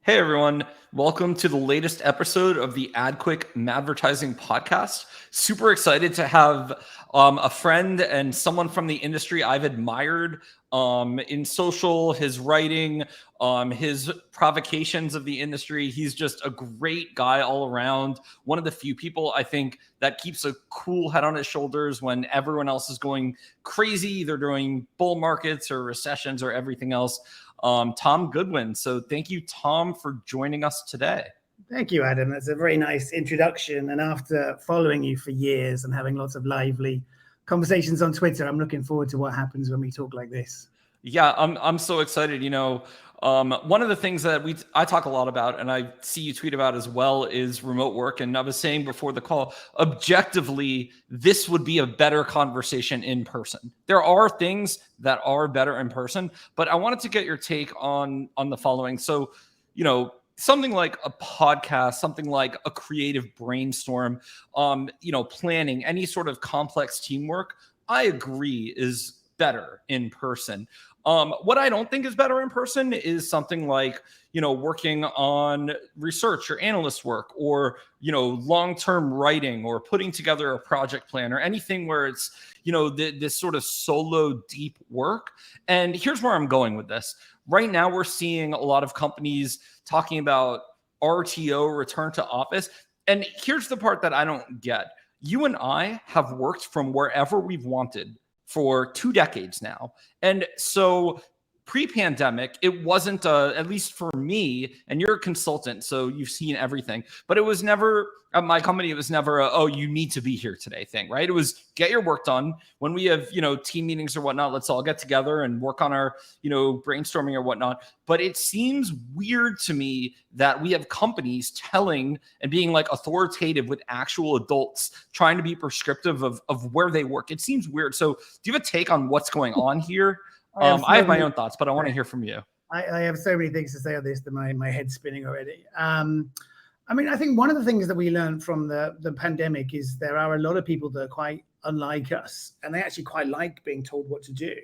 Hey everyone, welcome to the latest episode of the AdQuick Advertising Podcast. Super excited to have a friend and someone from the industry I've admired in social, his writing, his provocations of the industry. He's just a great guy all around. One of the few people I think that keeps a cool head on his shoulders when everyone else is going crazy, either during bull markets or recessions or everything else. Tom Goodwin. So thank you, Tom, for joining us today. Thank you, Adam. That's a very nice introduction. And after following you for years and having lots of lively conversations on Twitter, I'm looking forward to what happens when we talk like this. Yeah, I'm so excited. One of the things that I talk a lot about, and I see you tweet about as well, is remote work. And I was saying before the call, objectively, this would be a better conversation in person. There are things that are better in person, but I wanted to get your take on the following. So, something like a podcast, something like a creative brainstorm, planning, any sort of complex teamwork, I agree is better in person. What I don't think is better in person is something like, working on research or analyst work or, long-term writing or putting together a project plan or anything where it's, this sort of solo deep work. And here's where I'm going with this. Right now, we're seeing a lot of companies talking about RTO, return to office. And here's the part that I don't get. You and I have worked from wherever we've wanted for 2 decades now. And so pre-pandemic, it wasn't, at least for me, and you're a consultant, so you've seen everything, but it was never, at my company, it was never you need to be here today thing, right? It was get your work done. When we have, team meetings or whatnot, let's all get together and work on our, brainstorming or whatnot. But it seems weird to me that we have companies telling and being like authoritative with actual adults, trying to be prescriptive of where they work. It seems weird. So do you have a take on what's going on here? I have my own thoughts, but I want to hear from you. I have so many things to say on this that my head's spinning already. I think one of the things that we learned from the pandemic is there are a lot of people that are quite unlike us, and they actually quite like being told what to do.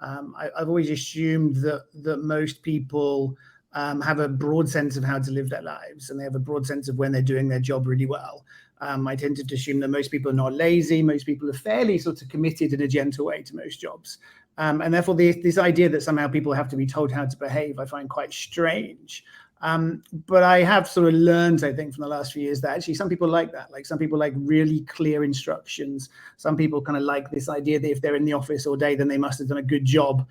I've always assumed that most people have a broad sense of how to live their lives, and they have a broad sense of when they're doing their job really well. I tended to assume that most people are not lazy. Most people are fairly sort of committed in a gentle way to most jobs. And therefore, this idea that somehow people have to be told how to behave, I find quite strange. But I have sort of learned, I think, from the last few years that actually some people like that. Like some people like really clear instructions. Some people kind of like this idea that if they're in the office all day, then they must have done a good job,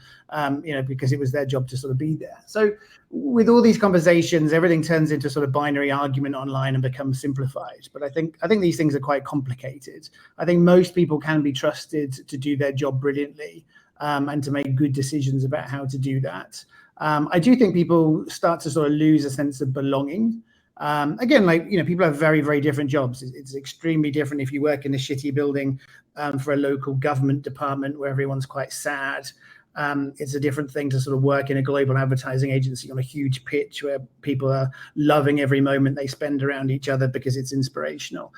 because it was their job to sort of be there. So with all these conversations, everything turns into sort of binary argument online and becomes simplified. But I think these things are quite complicated. I think most people can be trusted to do their job brilliantly. And to make good decisions about how to do that. I do think people start to sort of lose a sense of belonging. Again, people have very, very different jobs. It's extremely different if you work in a shitty building for a local government department where everyone's quite sad. It's a different thing to sort of work in a global advertising agency on a huge pitch where people are loving every moment they spend around each other because it's inspirational.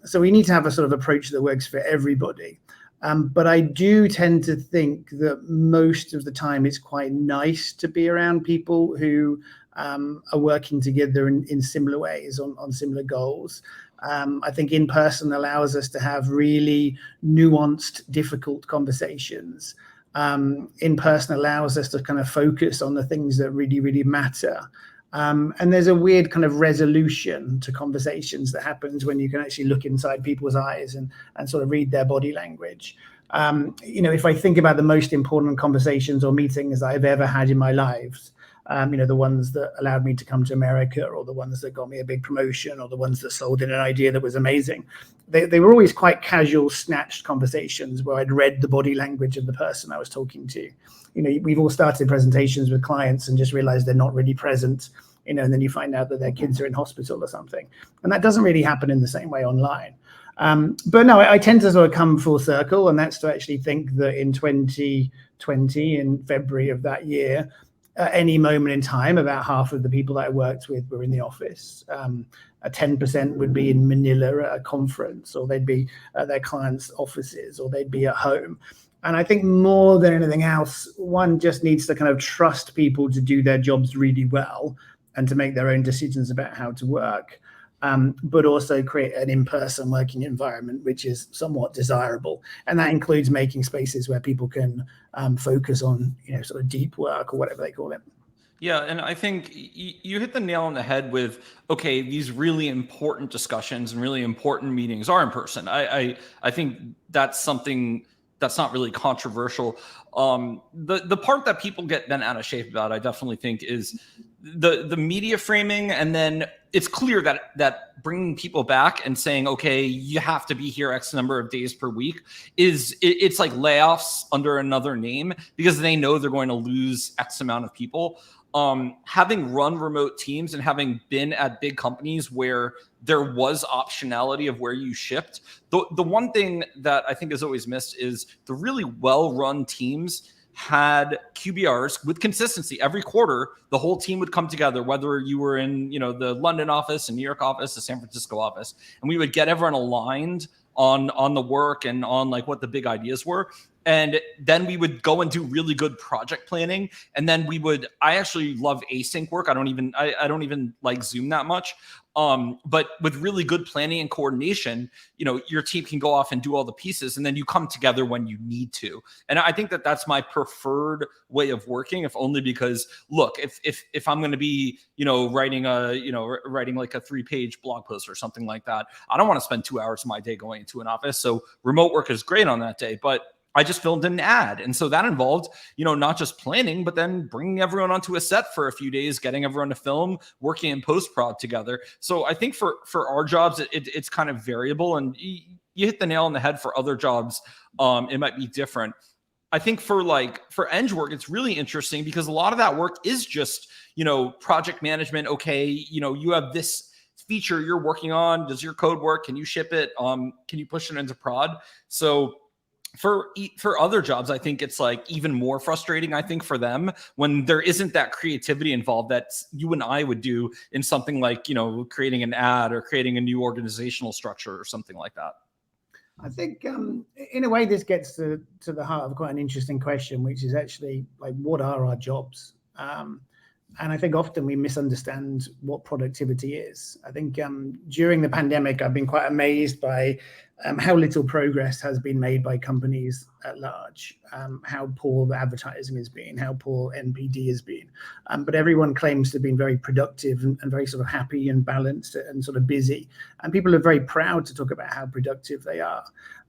So we need to have a sort of approach that works for everybody. But I do tend to think that most of the time it's quite nice to be around people who are working together in similar ways on similar goals. I think in person allows us to have really nuanced, difficult conversations. In person allows us to kind of focus on the things that really, really matter. And there's a weird kind of resolution to conversations that happens when you can actually look inside people's eyes and sort of read their body language. If I think about the most important conversations or meetings I've ever had in my life, the ones that allowed me to come to America or the ones that got me a big promotion or the ones that sold in an idea that was amazing, they were always quite casual, snatched conversations where I'd read the body language of the person I was talking to. We've all started presentations with clients and just realized they're not really present, and then you find out that their kids are in hospital or something. And that doesn't really happen in the same way online. But no, I tend to sort of come full circle, and that's to actually think that in 2020, in February of that year, at any moment in time, about half of the people that I worked with were in the office. 10% would be in Manila at a conference, or they'd be at their clients' offices, or they'd be at home. And I think more than anything else, one just needs to kind of trust people to do their jobs really well. and to make their own decisions about how to work, but also create an in-person working environment, which is somewhat desirable. And that includes making spaces where people can focus on, sort of deep work or whatever they call it. Yeah, and I think you hit the nail on the head with, okay, these really important discussions and really important meetings are in person. I think that's something that's not really controversial. The part that people get bent out of shape about, I definitely think, is the media framing, and then it's clear that bringing people back and saying, okay, you have to be here X number of days per week it's like layoffs under another name, because they know they're going to lose X amount of people. Having run remote teams and having been at big companies where there was optionality of where you shipped, the one thing that I think is always missed is the really well-run teams had QBRs with consistency. Every quarter, the whole team would come together, whether you were in, the London office, the New York office, the San Francisco office, and we would get everyone aligned on the work and on like what the big ideas were. And then we would go and do really good project planning. And then I actually love async work. I don't even like Zoom that much. But with really good planning and coordination, your team can go off and do all the pieces, and then you come together when you need to. And I think that that's my preferred way of working, if only because, look, if I'm going to be, writing like a 3-page blog post or something like that, I don't want to spend 2 hours of my day going into an office. So remote work is great on that day, but I just filmed an ad. And so that involved, not just planning, but then bringing everyone onto a set for a few days, getting everyone to film, working in post-prod together. So I think for our jobs, it's kind of variable, and you hit the nail on the head. For other jobs, it might be different. I think for Eng work, it's really interesting because a lot of that work is just, project management. Okay, you have this feature you're working on. Does your code work? Can you ship it? Can you push it into prod? So for other jobs, I think it's like even more frustrating, I think, for them when there isn't that creativity involved that you and I would do in something like, creating an ad or creating a new organizational structure or something like that. I think in a way, this gets to the heart of quite an interesting question, which is actually like, what are our jobs? And I think often we misunderstand what productivity is. I think during the pandemic, I've been quite amazed by how little progress has been made by companies at large, how poor the advertising has been, how poor NPD has been. But everyone claims to have been very productive and very sort of happy and balanced and sort of busy. And people are very proud to talk about how productive they are.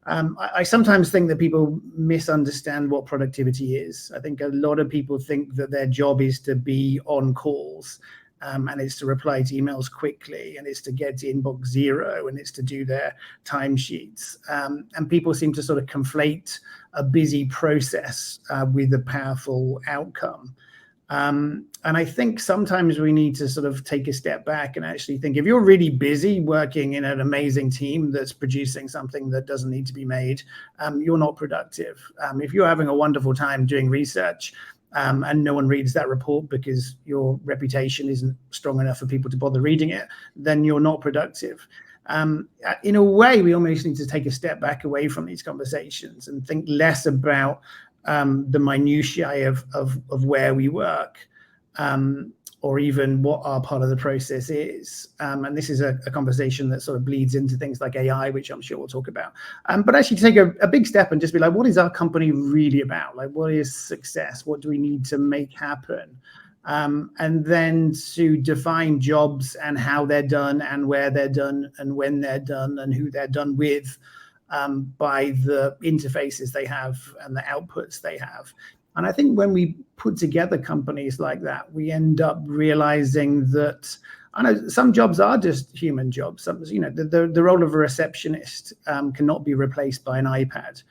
I sometimes think that people misunderstand what productivity is. I think a lot of people think that their job is to be on calls, and it's to reply to emails quickly, and it's to get to inbox 0, and it's to do their timesheets. And people seem to sort of conflate a busy process with a powerful outcome. And I think sometimes we need to sort of take a step back and actually think, if you're really busy working in an amazing team that's producing something that doesn't need to be made, you're not productive. If you're having a wonderful time doing research and no one reads that report because your reputation isn't strong enough for people to bother reading it, then you're not productive. In a way, we almost need to take a step back away from these conversations and think less about the minutiae of where we work, or even what our part of the process is. And this is a conversation that sort of bleeds into things like AI, which I'm sure we'll talk about. But actually take a big step and just be like, what is our company really about? Like, what is success? What do we need to make happen? And then to define jobs and how they're done and where they're done and when they're done and who they're done with, by the interfaces they have and the outputs they have. And I think when we put together companies like that, we end up realizing that, I know some jobs are just human jobs. Some, the role of a receptionist cannot be replaced by an iPad.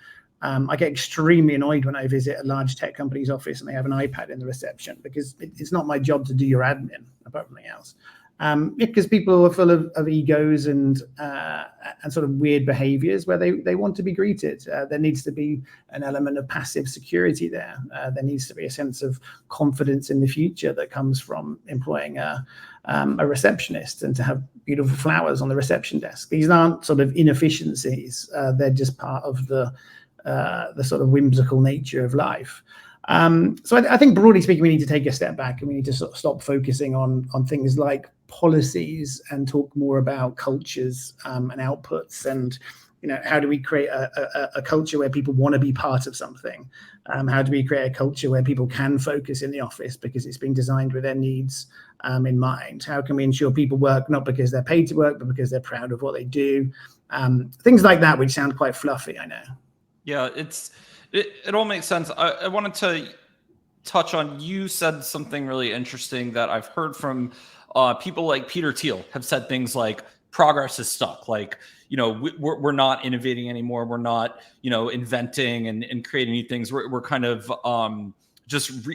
I get extremely annoyed when I visit a large tech company's office and they have an iPad in the reception, because it's not my job to do your admin, apart from anything else. Because people are full of egos and sort of weird behaviors where they want to be greeted. There needs to be an element of passive security there. There needs to be a sense of confidence in the future that comes from employing a receptionist, and to have beautiful flowers on the reception desk. These aren't sort of inefficiencies. They're just part of the sort of whimsical nature of life. So I think broadly speaking, we need to take a step back and we need to sort of stop focusing on things like policies and talk more about cultures and outputs, and how do we create a culture where people want to be part of something? How do we create a culture where people can focus in the office because it's been designed with their needs in mind? How can we ensure people work not because they're paid to work, but because they're proud of what they do? Things like that, which sound quite fluffy, I know. Yeah, it all makes sense. I wanted to touch on, you said something really interesting that I've heard from people like Peter Thiel have said things like progress is stuck. Like, we're not innovating anymore. We're not, inventing and creating new things. We're kind of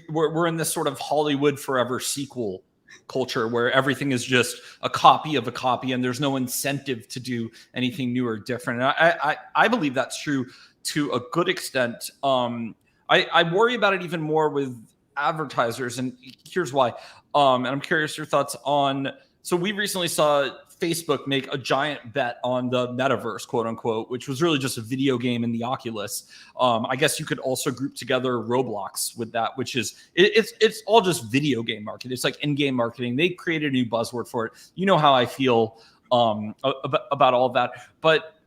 we're in this sort of Hollywood forever sequel culture where everything is just a copy of a copy and there's no incentive to do anything new or different. And I believe that's true to a good extent. I worry about it even more with advertisers, and here's why. And I'm curious your thoughts on, so we recently saw Facebook make a giant bet on the metaverse, quote unquote, which was really just a video game in the Oculus. I guess you could also group together Roblox with that, which is, it's all just video game marketing. It's like in-game marketing. They created a new buzzword for it. You know how I feel about all of that. But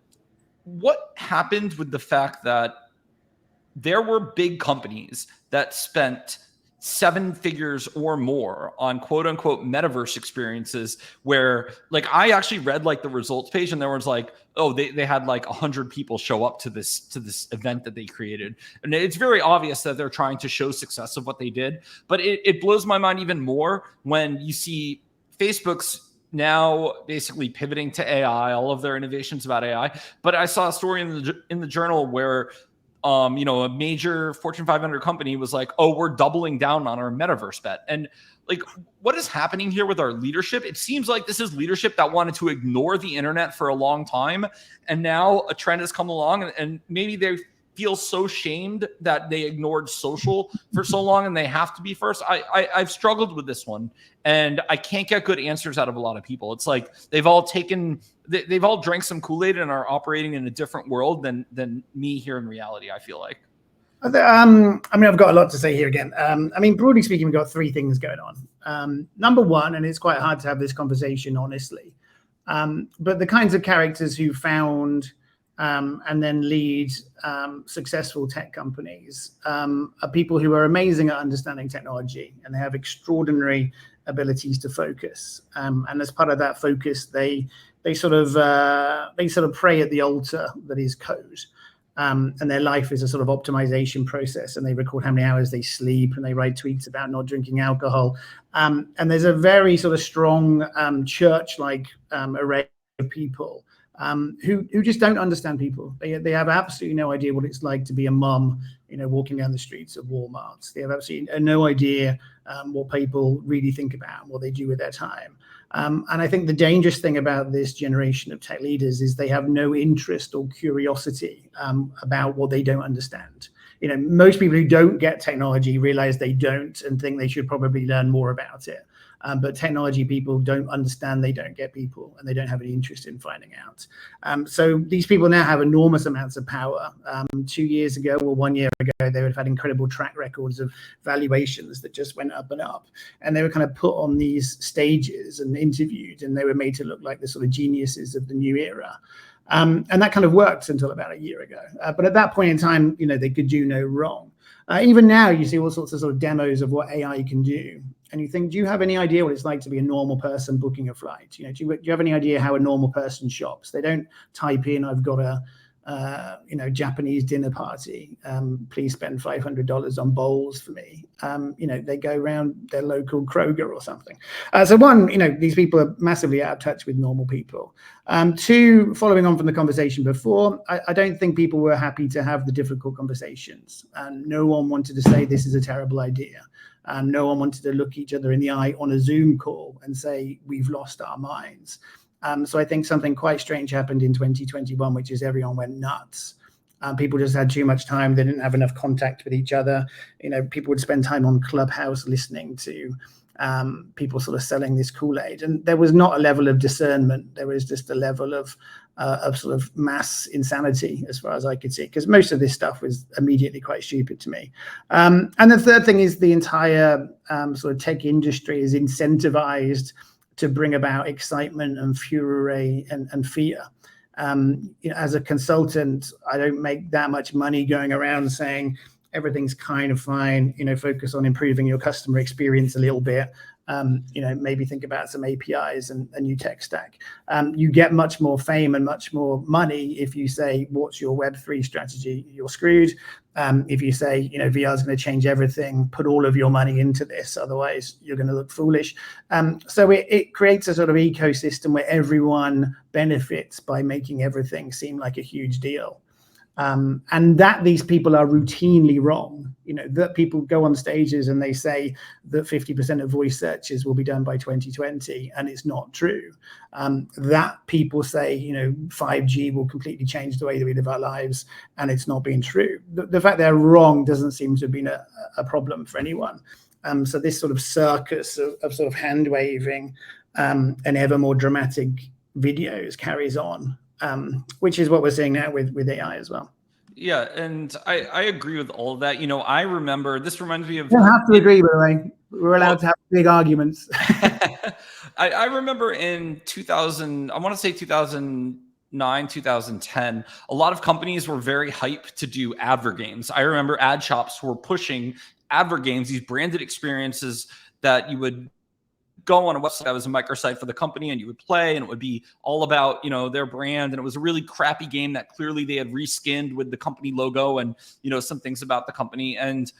what happened with the fact that there were big companies that spent 7 figures or more on quote unquote metaverse experiences where, like, I actually read like the results page and there was like, oh, they had like 100 people show up to this event that they created. And it's very obvious that they're trying to show success of what they did. But it blows my mind even more when you see Facebook's now basically pivoting to AI, all of their innovations about AI. But I saw a story in the journal where a major Fortune 500 company was like, oh, we're doubling down on our metaverse bet. And like, what is happening here with our leadership? It seems like this is leadership that wanted to ignore the internet for a long time. And now a trend has come along and maybe they feel so shamed that they ignored social for so long and they have to be first. I've struggled with this one and I can't get good answers out of a lot of people. It's like they've all drank some Kool-Aid and are operating in a different world than me here in reality, I feel like. I've got a lot to say here again. Broadly speaking, we've got 3 things going on. Number one, and it's quite hard to have this conversation honestly, but the kinds of characters who found and then lead successful tech companies are people who are amazing at understanding technology and they have extraordinary abilities to focus. And as part of that focus, they sort of pray at the altar that is code. And their life is a sort of optimization process, and they record how many hours they sleep and they write tweets about not drinking alcohol. And there's a very sort of strong church-like array of people who just don't understand people. They have absolutely no idea what it's like to be a mom, walking down the streets of Walmart. They have absolutely no idea what people really think about and what they do with their time. And I think the dangerous thing about this generation of tech leaders is they have no interest or curiosity about what they don't understand. Most people who don't get technology realize they don't and think they should probably learn more about it. But technology people don't understand, they don't get people, and they don't have any interest in finding out. So these people now have enormous amounts of power. 2 years ago or 1 year ago, they would have had incredible track records of valuations that just went up and up. And they were kind of put on these stages and interviewed, and they were made to look like the sort of geniuses of the new era. And that kind of worked until about a year ago. But at that point in time, they could do no wrong. Even now, you see all sorts of sort of demos of what AI can do. And you think, do you have any idea what it's like to be a normal person booking a flight? Do you have any idea how a normal person shops? They don't type in, I've got a Japanese dinner party. Please spend $500 on bowls for me. They go around their local Kroger or something. So one, these people are massively out of touch with normal people. 2, following on from the conversation before, I don't think people were happy to have the difficult conversations. And no one wanted to say this is a terrible idea. No one wanted to look each other in the eye on a Zoom call and say, we've lost our minds. So I think something quite strange happened in 2021, which is everyone went nuts. People just had too much time. They didn't have enough contact with each other. People would spend time on Clubhouse listening to people sort of selling this Kool-Aid. And there was not a level of discernment. There was just a level of sort of mass insanity, as far as I could see, because most of this stuff was immediately quite stupid to me. And the third thing is the entire sort of tech industry is incentivized to bring about excitement and furor and fear. As a consultant, I don't make that much money going around saying everything's kind of fine, focus on improving your customer experience a little bit. Maybe think about some APIs and a new tech stack. You get much more fame and much more money if you say, what's your Web3 strategy? You're screwed. If you say, VR is going to change everything, put all of your money into this, otherwise you're going to look foolish. So it creates a sort of ecosystem where everyone benefits by making everything seem like a huge deal. And that these people are routinely wrong, that people go on stages and they say that 50% of voice searches will be done by 2020, and it's not true. That people say, 5G will completely change the way that we live our lives, and it's not been true. The fact they're wrong doesn't seem to have been a problem for anyone. So this sort of circus of sort of hand waving and ever more dramatic videos carries on. Which is what we're seeing now with AI as well. Yeah, and I agree with all of that. I remember, this reminds me of... You don't have to agree, by the way. We're allowed to have big arguments. I remember in 2000, I want to say 2009, 2010, a lot of companies were very hyped to do advert games. I remember ad shops were pushing advert games, these branded experiences that you would go on a website that was a microsite for the company, and you would play, and it would be all about, their brand. And it was a really crappy game that clearly they had reskinned with the company logo and, some things about the company. And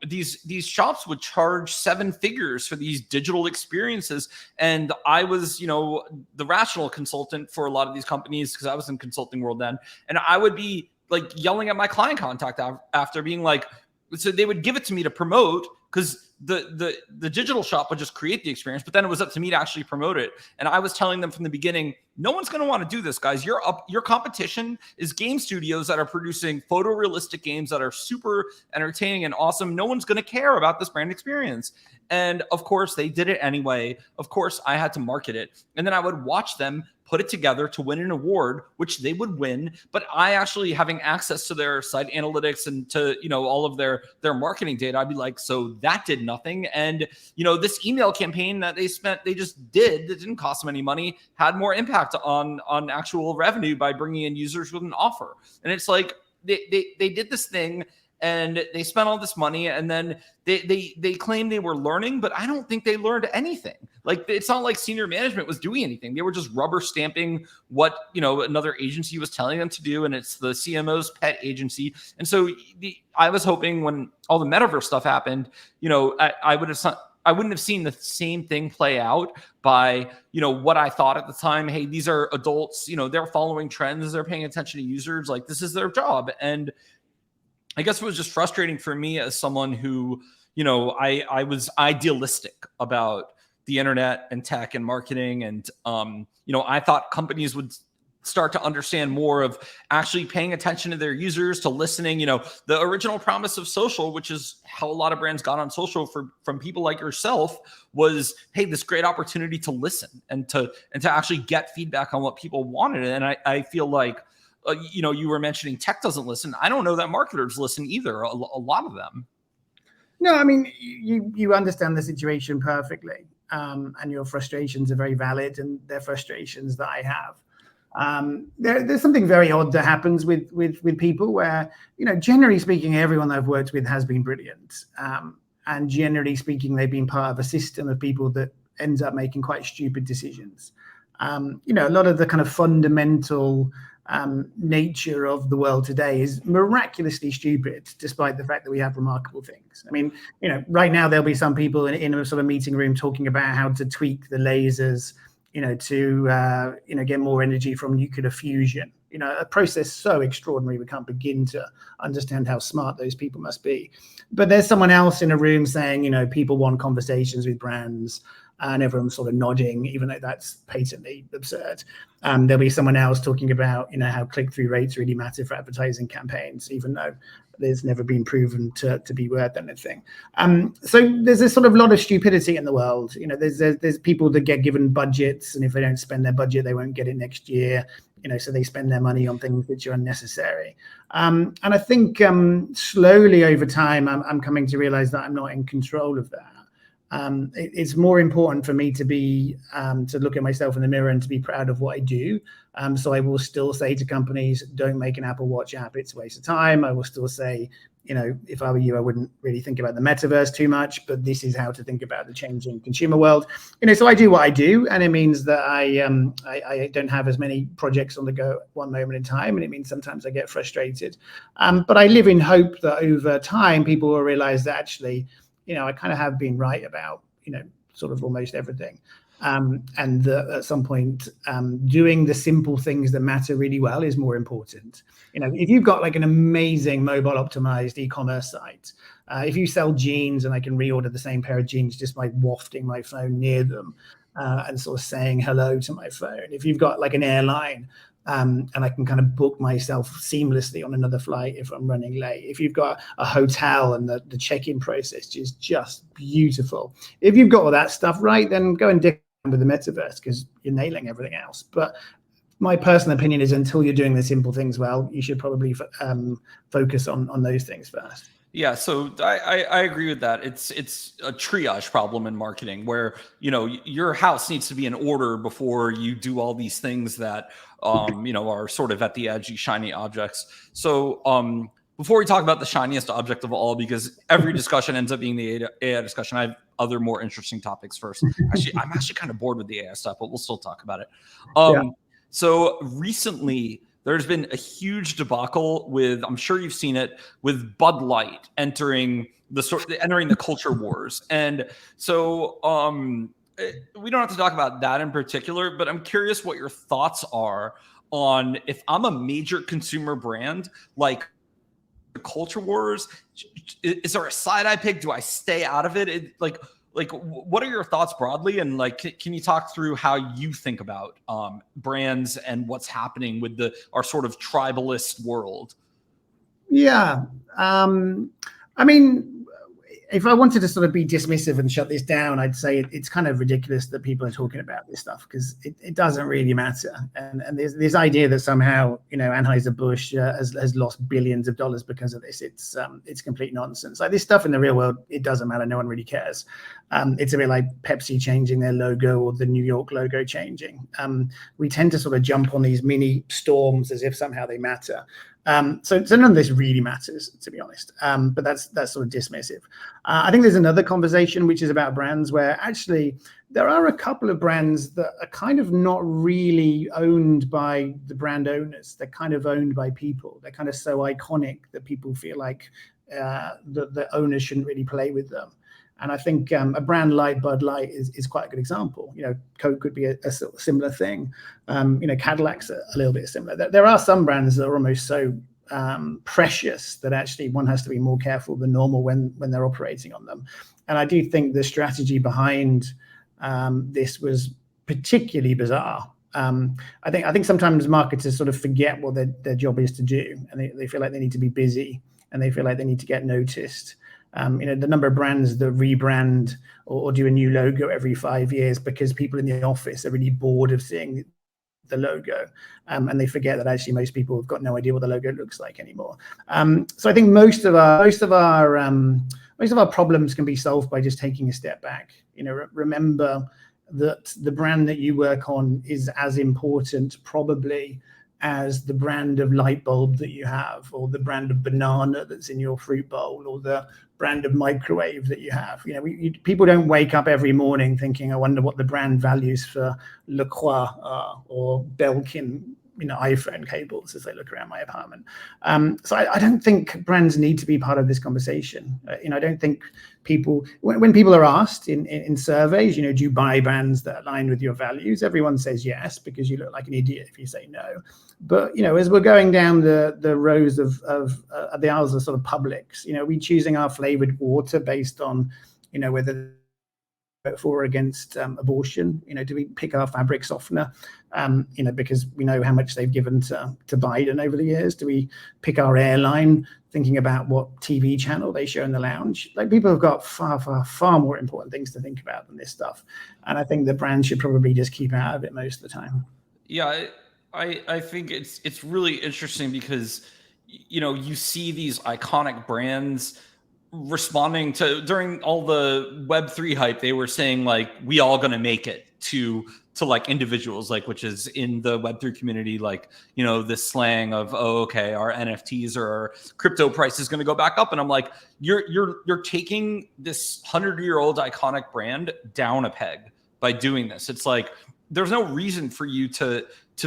these shops would charge 7 figures for these digital experiences. And I was, the rational consultant for a lot of these companies, because I was in consulting world then. And I would be like yelling at my client contact after, being like, so they would give it to me to promote, because the digital shop would just create the experience, but then it was up to me to actually promote it. And I was telling them from the beginning, no one's going to want to do this, guys. Your competition is game studios that are producing photorealistic games that are super entertaining and awesome. No one's going to care about this brand experience. And of course, they did it anyway. Of course, I had to market it. And then I would watch them put it together to win an award, which they would win. But I actually, having access to their site analytics and to, all of their marketing data, I'd be like, so that did nothing. And, this email campaign that they just did, that didn't cost them any money, had more impact on actual revenue by bringing in users with an offer. And it's like, they did this thing, and they spent all this money, and then they claim they were learning, but I don't think they learned anything. Like, it's not like senior management was doing anything. They were just rubber stamping what, another agency was telling them to do, and it's the CMO's pet agency. And so I was hoping when all the metaverse stuff happened, I wouldn't have seen the same thing play out by, what I thought at the time. Hey, these are adults, they're following trends, they're paying attention to users, like this is their job. And I guess it was just frustrating for me as someone who, I was idealistic about the internet and tech and marketing. And, I thought companies would start to understand more of actually paying attention to their users, to listening. The original promise of social, which is how a lot of brands got on social from people like yourself, was, hey, this great opportunity to listen and to actually get feedback on what people wanted. And I feel like, you were mentioning tech doesn't listen. I don't know that marketers listen either. A lot of them. No, I mean, you understand the situation perfectly, and your frustrations are very valid, and they're frustrations that I have. There's something very odd that happens with people where, generally speaking, everyone I've worked with has been brilliant, and generally speaking, they've been part of a system of people that ends up making quite stupid decisions. A lot of the kind of fundamental nature of the world today is miraculously stupid, despite the fact that we have remarkable things. I mean, right now there'll be some people in a sort of meeting room talking about how to tweak the lasers, to get more energy from nuclear fusion. a process so extraordinary we can't begin to understand how smart those people must be. But there's someone else in a room saying, people want conversations with brands, and everyone's sort of nodding, even though that's patently absurd. There'll be someone else talking about, how click-through rates really matter for advertising campaigns, even though there's never been proven to be worth anything. So there's a sort of lot of stupidity in the world. There's people that get given budgets, and if they don't spend their budget, they won't get it next year. So they spend their money on things which are unnecessary. And I think slowly over time, I'm coming to realize that I'm not in control of that. It's more important for me to be to look at myself in the mirror and to be proud of what I do. So I will still say to companies, don't make an Apple Watch app, it's a waste of time. I will still say, if I were you, I wouldn't really think about the metaverse too much, but this is how to think about the changing consumer world. So I do what I do, and it means that I don't have as many projects on the go at one moment in time, and it means sometimes I get frustrated. But I live in hope that over time, people will realize that actually, I kind of have been right about, sort of almost everything. And at some point, doing the simple things that matter really well is more important. If you've got like an amazing mobile optimized e-commerce site, if you sell jeans and I can reorder the same pair of jeans just by wafting my phone near them and sort of saying hello to my phone. If you've got like an airline, and I can kind of book myself seamlessly on another flight if I'm running late. If you've got a hotel and the check-in process is just beautiful. If you've got all that stuff right, then go and dig with the metaverse because you're nailing everything else. But my personal opinion is until you're doing the simple things well, you should probably focus on those things first. Yeah, so I agree with that. It's a triage problem in marketing where, your house needs to be in order before you do all these things that, are sort of at the edgy, shiny objects. So before we talk about the shiniest object of all, because every discussion ends up being the AI discussion, I have other more interesting topics first. I'm actually kind of bored with the AI stuff, but we'll still talk about it. So recently, there's been a huge debacle with, I'm sure you've seen it, with Bud Light entering the culture wars. And so we don't have to talk about that in particular, but I'm curious what your thoughts are on if I'm a major consumer brand, like the culture wars, is there a side I pick? Do I stay out of it? Like, what are your thoughts broadly? And like, can you talk through how you think about brands and what's happening with our sort of tribalist world? Yeah. I mean, if I wanted to sort of be dismissive and shut this down, I'd say it's kind of ridiculous that people are talking about this stuff because it doesn't really matter. And there's this idea that somehow, Anheuser-Busch has lost billions of dollars because of this. It's complete nonsense. Like this stuff in the real world, it doesn't matter. No one really cares. It's a bit like Pepsi changing their logo or the New York logo changing. We tend to sort of jump on these mini storms as if somehow they matter. So none of this really matters, to be honest. But that's sort of dismissive. I think there's another conversation which is about brands where actually there are a couple of brands that are kind of not really owned by the brand owners. They're kind of owned by people. They're kind of so iconic that people feel like the owners shouldn't really play with them. And I think a brand like Bud Light is quite a good example. Coke could be a similar thing. Cadillac's a little bit similar. There are some brands that are almost so precious that actually one has to be more careful than normal when they're operating on them. And I do think the strategy behind this was particularly bizarre. I think sometimes marketers sort of forget what their job is to do, and they feel like they need to be busy and they feel like they need to get noticed. The number of brands that rebrand or do a new logo every 5 years because people in the office are really bored of seeing the logo, and they forget that actually most people have got no idea what the logo looks like anymore. So I think most of our problems can be solved by just taking a step back. Remember that the brand that you work on is as important probably as the brand of light bulb that you have, or the brand of banana that's in your fruit bowl, or the brand of microwave that you have. People don't wake up every morning thinking, I wonder what the brand values for Le Croix are, or Belkin iPhone cables as they look around my apartment. So I don't think brands need to be part of this conversation. I don't think people, when people are asked in surveys, do you buy brands that align with your values? Everyone says yes, because you look like an idiot if you say no. But as we're going down the rows of the aisles of sort of Publix, we choosing our flavored water based on whether for or against abortion. Do we pick our fabric softener because we know how much they've given to Biden over the years? Do we pick our airline thinking about what TV channel they show in the lounge? Like, people have got far more important things to think about than this stuff, and I think the brand should probably just keep out of it most of the time. Yeah, I think it's really interesting because you see these iconic brands responding to, during all the Web3 hype, they were saying like, we all gonna make it to like individuals, like, which is in the Web3 community, like, this slang of, oh, okay, our NFTs or our crypto price is gonna go back up. And I'm like, you're taking this 100-year-old iconic brand down a peg by doing this. It's like, there's no reason for you to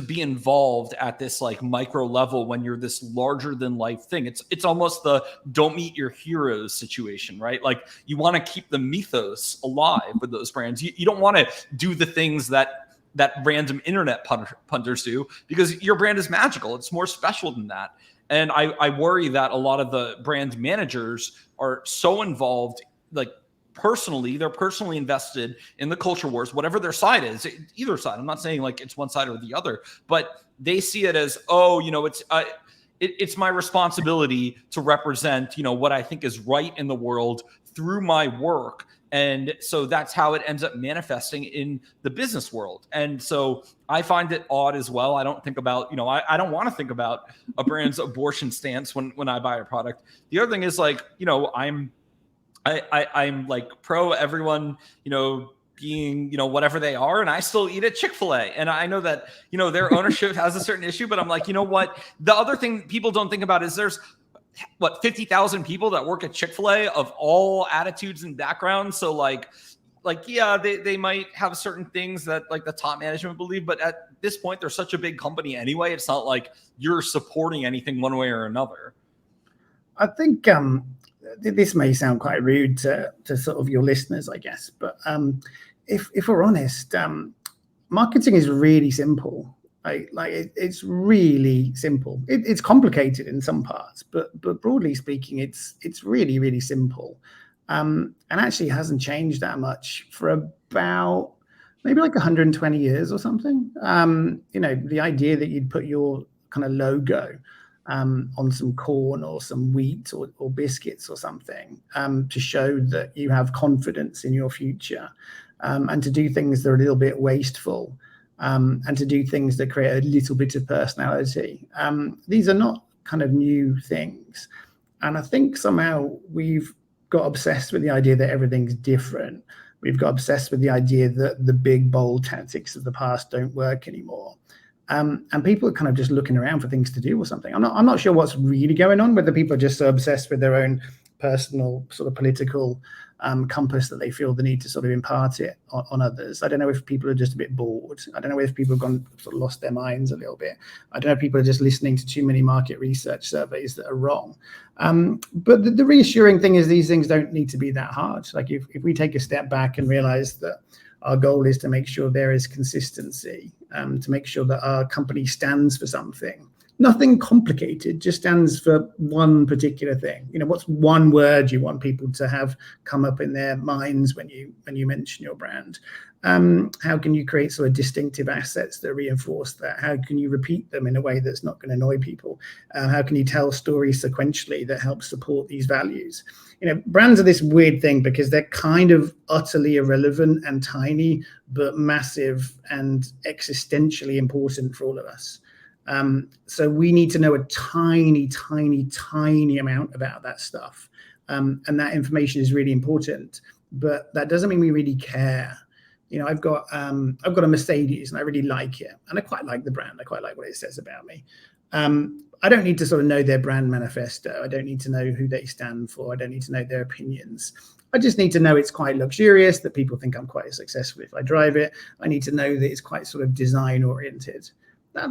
be involved at this like micro level when you're this larger than life thing. It's almost the don't meet your heroes situation, right? Like, you want to keep the mythos alive with those brands. You don't want to do the things that random internet punters do, because your brand is magical. It's more special than that. And I worry that a lot of the brand managers are so involved, like, they're personally invested in the culture wars, whatever their side is, either side. I'm not saying like it's one side or the other, but they see it as, it's my responsibility to represent, what I think is right in the world through my work. And so that's how it ends up manifesting in the business world. And so I find it odd as well. I don't think about, I don't want to think about a brand's abortion stance when I buy a product. The other thing is, like, I'm like pro everyone, being, whatever they are, and I still eat at Chick-fil-A. And I know that, their ownership has a certain issue, but I'm like, what? The other thing people don't think about is there's 50,000 people that work at Chick-fil-A of all attitudes and backgrounds. So like, yeah, they might have certain things that like the top management believe, but at this point, they're such a big company anyway. It's not like you're supporting anything one way or another. I think, this may sound quite rude to sort of your listeners, I guess, but if we're honest, marketing is really simple. It's really simple. It's complicated in some parts, but broadly speaking, it's really, really simple, and actually hasn't changed that much for about maybe like 120 years or something. The idea that you'd put your kind of logo on some corn or some wheat or biscuits or something, to show that you have confidence in your future, and to do things that are a little bit wasteful, and to do things that create a little bit of personality. These are not kind of new things. And I think somehow we've got obsessed with the idea that everything's different. We've got obsessed with the idea that the big, bold tactics of the past don't work anymore. And people are kind of just looking around for things to do or something. I'm not sure what's really going on, whether people are just so obsessed with their own personal sort of political compass that they feel the need to sort of impart it on others. I don't know if people are just a bit bored. I don't know if people have gone sort of lost their minds a little bit. I don't know if people are just listening to too many market research surveys that are wrong. But the reassuring thing is these things don't need to be that hard. Like, if we take a step back and realize that our goal is to make sure there is consistency, to make sure that our company stands for something. Nothing complicated, just stands for one particular thing. What's one word you want people to have come up in their minds when you mention your brand? How can you create sort of distinctive assets that reinforce that? How can you repeat them in a way that's not going to annoy people? How can you tell stories sequentially that help support these values? Brands are this weird thing because they're kind of utterly irrelevant and tiny, but massive and existentially important for all of us. So we need to know a tiny, tiny, tiny amount about that stuff. And that information is really important, but that doesn't mean we really care. I've got a Mercedes and I really like it. And I quite like the brand. I quite like what it says about me. I don't need to sort of know their brand manifesto. I don't need to know who they stand for. I don't need to know their opinions. I just need to know it's quite luxurious, that people think I'm quite successful if I drive it. I need to know that it's quite sort of design oriented.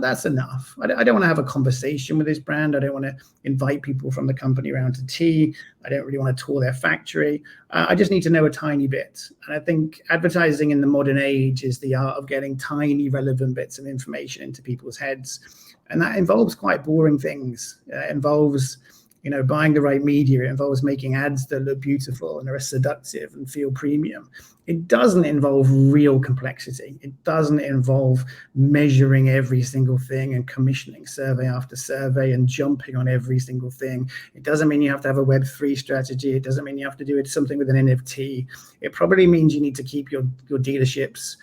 that's enough. I don't want to have a conversation with this brand. I don't want to invite people from the company around to tea. I don't really want to tour their factory. I just need to know a tiny bit. And I think advertising in the modern age is the art of getting tiny relevant bits of information into people's heads. And that involves quite boring things. It involves buying the right media. It involves making ads that look beautiful and are seductive and feel premium. It doesn't involve real complexity. It doesn't involve measuring every single thing and commissioning survey after survey and jumping on every single thing. It doesn't mean you have to have a Web3 strategy. It doesn't mean you have to do something with an NFT. It probably means you need to keep your dealerships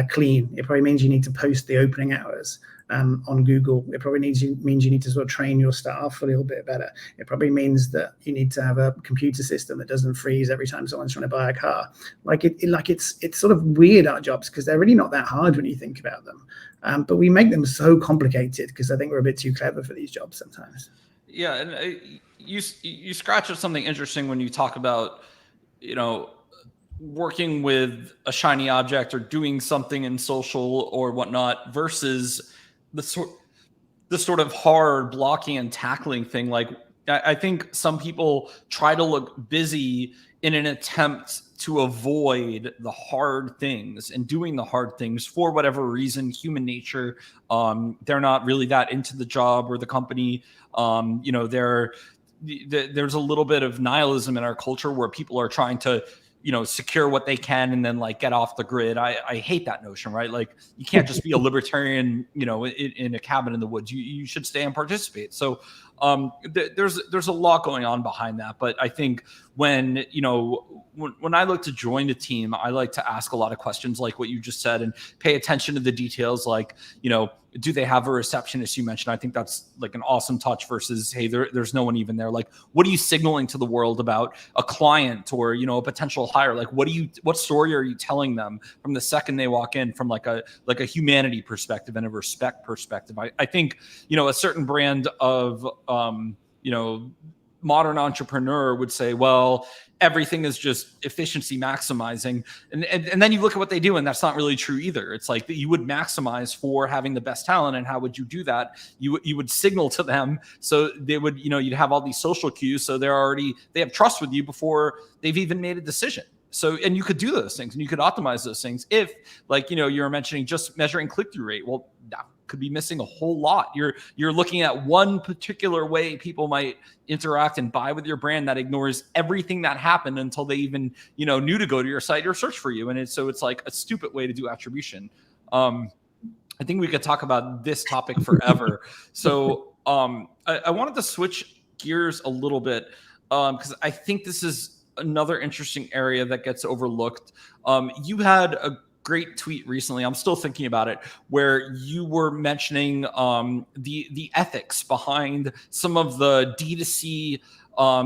clean. It probably means you need to post the opening hours on Google. It probably means you need to sort of train your staff a little bit better. It probably means that you need to have a computer system that doesn't freeze every time someone's trying to buy a car. It's sort of weird, our jobs, because they're really not that hard when you think about them. But we make them so complicated because I think we're a bit too clever for these jobs sometimes. Yeah, and you scratch at something interesting when you talk about, working with a shiny object or doing something in social or whatnot versus the sort of hard blocking and tackling thing. Like, I think some people try to look busy in an attempt to avoid the hard things and doing the hard things for whatever reason, human nature. They're not really that into the job or the company. There's a little bit of nihilism in our culture where people are trying to secure what they can and then get off the grid. I hate that notion, right? Like, you can't just be a libertarian, in a cabin in the woods. You should stay and participate. So there's a lot going on behind that. But I think when I look to join a team, I like to ask a lot of questions like what you just said and pay attention to the details. Like, do they have a receptionist? You mentioned, I think that's like an awesome touch versus, hey, there's no one even there. Like, what are you signaling to the world about a client or, a potential hire? Like, what story are you telling them from the second they walk in from like a humanity perspective and a respect perspective? I think, a certain brand of, modern entrepreneur would say, well, everything is just efficiency maximizing. And then you look at what they do, and that's not really true either. It's like that you would maximize for having the best talent. And how would you do that? You would signal to them. So they would, you'd have all these social cues. So they have trust with you before they've even made a decision. So, and you could do those things and you could optimize those things if, you were mentioning just measuring click-through rate. Well, that could be missing a whole lot. You're looking at one particular way people might interact and buy with your brand that ignores everything that happened until they even, knew to go to your site or search for you. And it's like a stupid way to do attribution. I think we could talk about this topic forever. So I wanted to switch gears a little bit because I think this is another interesting area that gets overlooked. You had a great tweet recently, I'm still thinking about it, where you were mentioning the ethics behind some of the D2C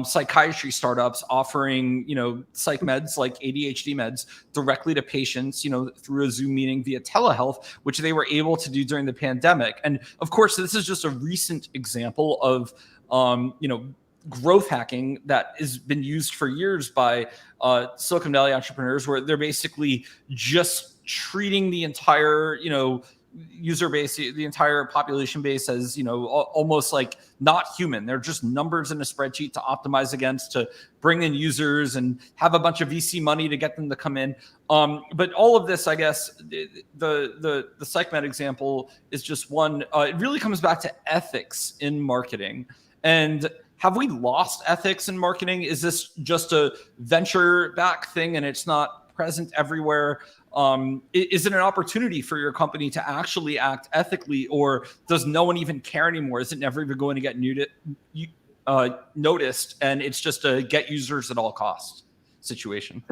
psychiatry startups offering, psych meds like ADHD meds directly to patients, through a Zoom meeting via telehealth, which they were able to do during the pandemic. And of course, this is just a recent example of, growth hacking that has been used for years by Silicon Valley entrepreneurs, where they're basically just treating the entire, user base, the entire population base as, almost like not human. They're just numbers in a spreadsheet to optimize against, to bring in users and have a bunch of VC money to get them to come in. But all of this, I guess, the PsychMed example is just one. It really comes back to ethics in marketing. And have we lost ethics in marketing? Is this just a venture back thing and it's not present everywhere? Is it an opportunity for your company to actually act ethically, or does no one even care anymore? Is it never even going to get noticed, and it's just a get users at all costs situation?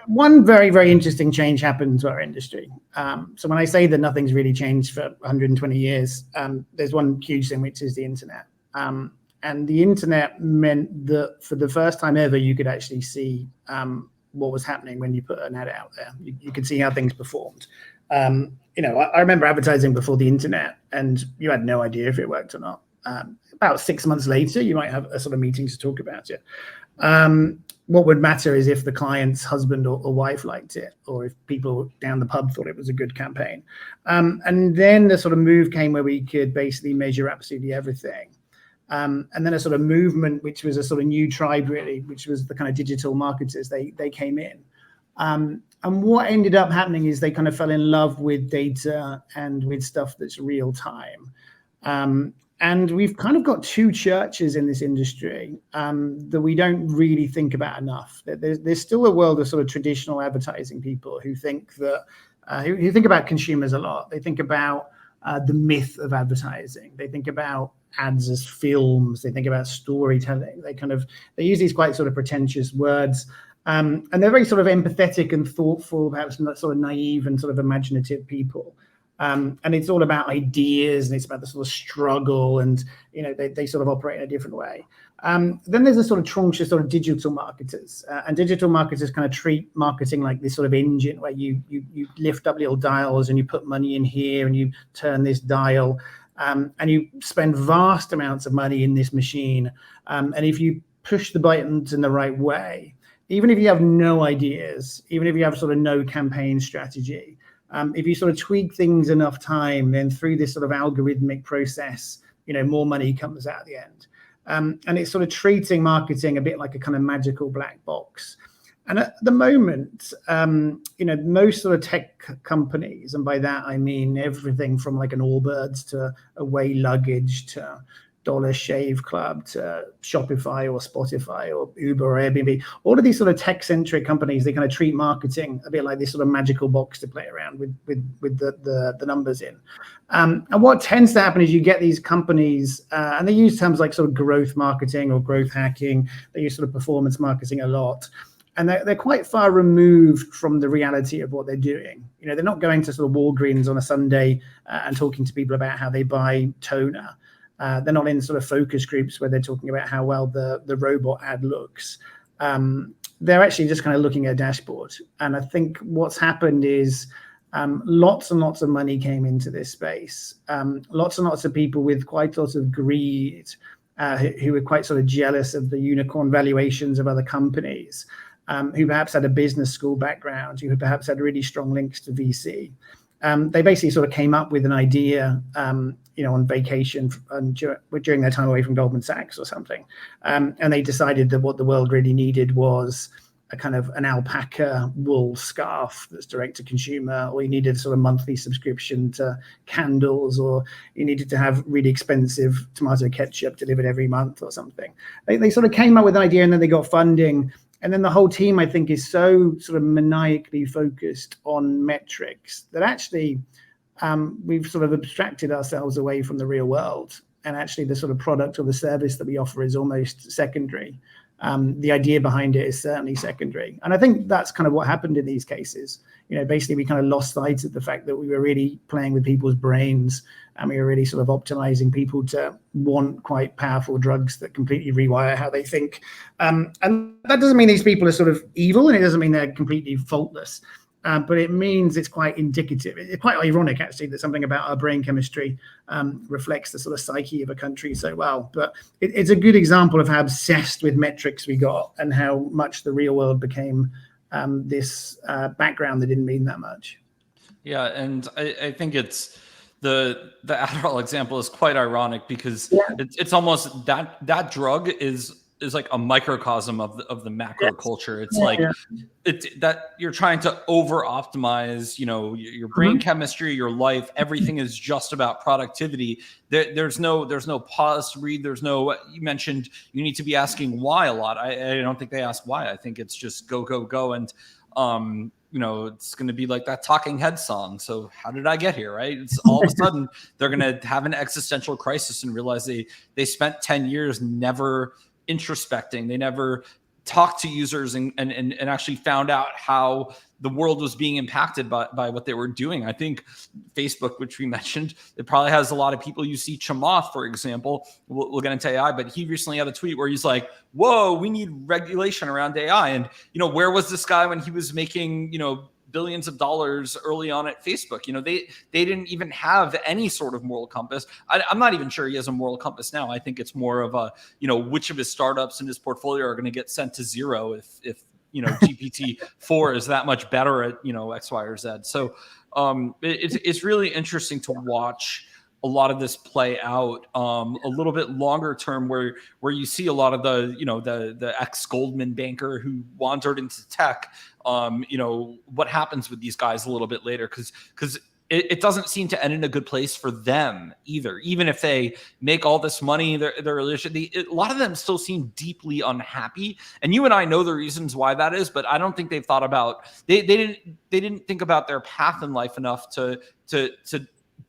One very, very interesting change happened to our industry. So when I say that nothing's really changed for 120 years, there's one huge thing, which is the internet. And the internet meant that for the first time ever, you could actually see what was happening when you put an ad out there. You could see how things performed. I remember advertising before the internet, and you had no idea if it worked or not. About 6 months later, you might have a sort of meeting to talk about it. what would matter is if the client's husband or wife liked it, or if people down the pub thought it was a good campaign. And then the sort of move came where we could basically measure absolutely everything. And then a sort of movement, which was a sort of new tribe, really, which was the kind of digital marketers. They came in. And what ended up happening is they kind of fell in love with data and with stuff that's real time. And we've kind of got two churches in this industry that we don't really think about enough. There's still a world of sort of traditional advertising people who think that, who think about consumers a lot. They think about the myth of advertising. They think about ads as films. They think about storytelling. They use these quite sort of pretentious words. And they're very sort of empathetic and thoughtful, perhaps not sort of naive and sort of imaginative people. And it's all about ideas, and it's about the sort of struggle, and they sort of operate in a different way. Then there's a sort of tranche of sort of digital marketers, and digital marketers kind of treat marketing like this sort of engine where you lift up little dials and you put money in here and you turn this dial, and you spend vast amounts of money in this machine. And if you push the buttons in the right way, even if you have no ideas, even if you have sort of no campaign strategy, if you sort of tweak things enough time, then through this sort of algorithmic process, more money comes out at the end. And it's sort of treating marketing a bit like a kind of magical black box. And at the moment, most sort of tech companies, and by that I mean everything from like an Allbirds to Away Luggage to Dollar Shave Club to Shopify or Spotify or Uber or Airbnb, all of these sort of tech-centric companies, they kind of treat marketing a bit like this sort of magical box to play around with the numbers in. And what tends to happen is you get these companies, and they use terms like sort of growth marketing or growth hacking. They use sort of performance marketing a lot. And they're quite far removed from the reality of what they're doing. They're not going to sort of Walgreens on a Sunday and talking to people about how they buy toner. They're not in sort of focus groups where they're talking about how well the robot ad looks. They're actually just kind of looking at a dashboard. And I think what's happened is lots and lots of money came into this space. Lots and lots of people with quite lots of greed who were quite sort of jealous of the unicorn valuations of other companies, who perhaps had a business school background, who perhaps had really strong links to VC. They basically sort of came up with an idea, on vacation during their time away from Goldman Sachs or something. And they decided that what the world really needed was a kind of an alpaca wool scarf that's direct to consumer, or you needed a sort of monthly subscription to candles, or you needed to have really expensive tomato ketchup delivered every month or something. They sort of came up with an idea, and then they got funding. And then the whole team, I think, is so sort of maniacally focused on metrics that actually we've sort of abstracted ourselves away from the real world. And actually the sort of product or the service that we offer is almost secondary. The idea behind it is certainly secondary. And I think that's kind of what happened in these cases. Basically we kind of lost sight of the fact that we were really playing with people's brains, and we were really sort of optimizing people to want quite powerful drugs that completely rewire how they think. And that doesn't mean these people are sort of evil, and it doesn't mean they're completely faultless. But it means it's quite indicative. It's quite ironic, actually, that something about our brain chemistry reflects the sort of psyche of a country so well. But it's a good example of how obsessed with metrics we got, and how much the real world became this background that didn't mean that much. Yeah, and I think it's the Adderall example is quite ironic, because it's almost that drug is like a microcosm of the macro culture. It's it's that you're trying to over optimize, your brain chemistry, your life. Everything is just about productivity. There's no pause to read. You mentioned you need to be asking why a lot. I don't think they ask why. I think it's just go, go, go. And, it's going to be like that Talking Heads song. So how did I get here? Right. It's all of a sudden they're going to have an existential crisis and realize they spent 10 years never introspecting. They never talked to users and actually found out how the world was being impacted by what they were doing. I think Facebook, which we mentioned, it probably has a lot of people. You see Chamath, for example, we'll get into AI, but he recently had a tweet where he's like, whoa, we need regulation around AI. And, where was this guy when he was making, billions of dollars early on at Facebook. They didn't even have any sort of moral compass. I'm not even sure he has a moral compass now. I think it's more of a, which of his startups in his portfolio are going to get sent to zero if GPT-4 is that much better at, X, Y, or Z. So it's really interesting to watch a lot of this play out a little bit longer term, where you see a lot of the ex-Goldman banker who wandered into tech. What happens with these guys a little bit later, because it doesn't seem to end in a good place for them either. Even if they make all this money, a lot of them still seem deeply unhappy. And you and I know the reasons why that is, but I don't think they've thought about, they didn't think about their path in life enough to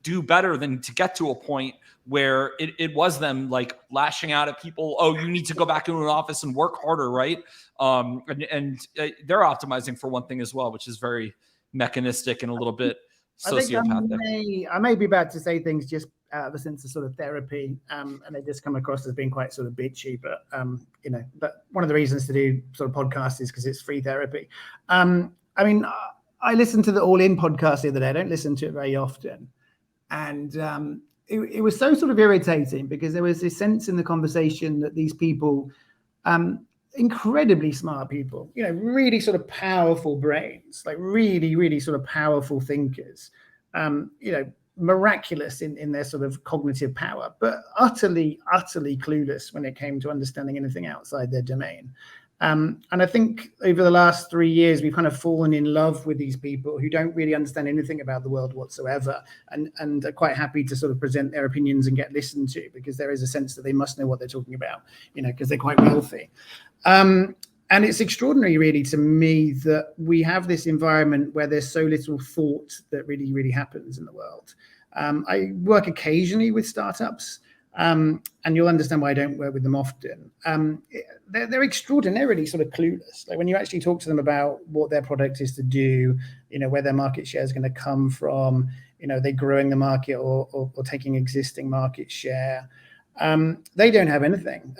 do better than to get to a point where it was them like lashing out at people. Oh, you need to go back into an office and work harder, right? And they're optimizing for one thing as well, which is very mechanistic and a little bit sociopathic. I may be about to say things just out of a sense of sort of therapy, and they just come across as being quite sort of bitchy. But but one of the reasons to do sort of podcasts is because it's free therapy. I listened to the All In podcast the other day. I don't listen to it very often, and it was so sort of irritating because there was this sense in the conversation that these people, incredibly smart people, really sort of powerful brains, like really, really sort of powerful thinkers, miraculous in their sort of cognitive power, but utterly, utterly clueless when it came to understanding anything outside their domain. And I think over the last 3 years, we've kind of fallen in love with these people who don't really understand anything about the world whatsoever, and are quite happy to sort of present their opinions and get listened to, because there is a sense that they must know what they're talking about, because they're quite wealthy. And it's extraordinary, really, to me, that we have this environment where there's so little thought that really, really happens in the world. I work occasionally with startups, and you'll understand why I don't work with them often. They're extraordinarily sort of clueless. Like when you actually talk to them about what their product is to do, where their market share is going to come from, they're growing the market or taking existing market share. They don't have anything.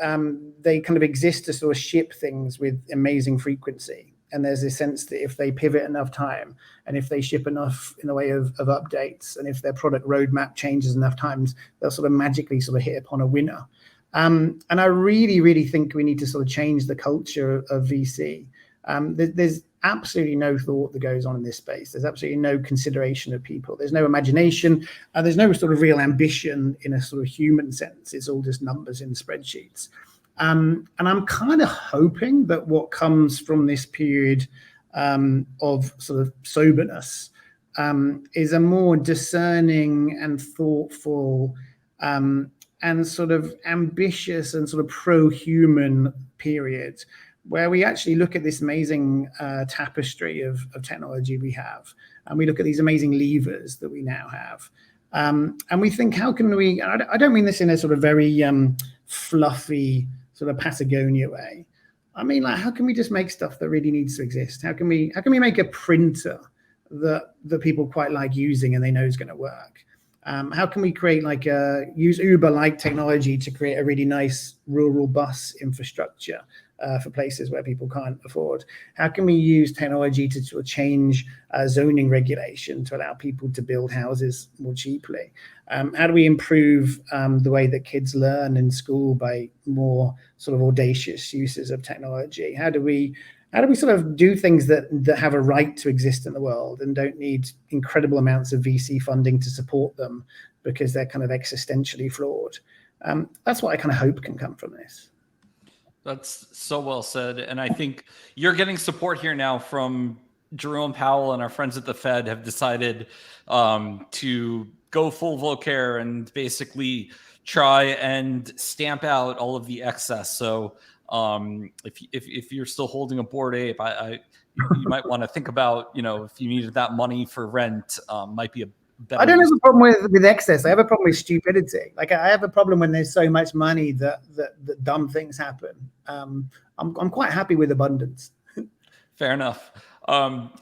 They kind of exist to sort of ship things with amazing frequency. And there's this sense that if they pivot enough time, and if they ship enough in the way of updates, and if their product roadmap changes enough times, they'll sort of magically sort of hit upon a winner. And I really, really think we need to sort of change the culture of VC. There's absolutely no thought that goes on in this space. There's absolutely no consideration of people. There's no imagination. There's no sort of real ambition in a sort of human sense. It's all just numbers in spreadsheets. And I'm kind of hoping that what comes from this period of sort of soberness is a more discerning and thoughtful and sort of ambitious and sort of pro-human period, where we actually look at this amazing tapestry of technology we have, and we look at these amazing levers that we now have. And we think, how can we, I don't mean this in a sort of very fluffy sort of Patagonia way. I mean, like, how can we just make stuff that really needs to exist? How can we make a printer that people quite like using and they know is going to work? How can we create use Uber-like technology to create a really nice rural bus infrastructure for places where people can't afford? How can we use technology to sort of change zoning regulation to allow people to build houses more cheaply? How do we improve the way that kids learn in school by more sort of audacious uses of technology? How do we sort of do things that have a right to exist in the world and don't need incredible amounts of VC funding to support them because they're kind of existentially flawed? That's what I kind of hope can come from this. That's so well said. And I think you're getting support here now from Jerome Powell, and our friends at the Fed have decided to go full Volcker and basically try and stamp out all of the excess. So if you're still holding a Bored Ape, you might want to think about, if you needed that money for rent, might be a better. I don't have a problem with excess. I have a problem with stupidity. Like, I have a problem when there's so much money that dumb things happen. I'm quite happy with abundance. Fair enough.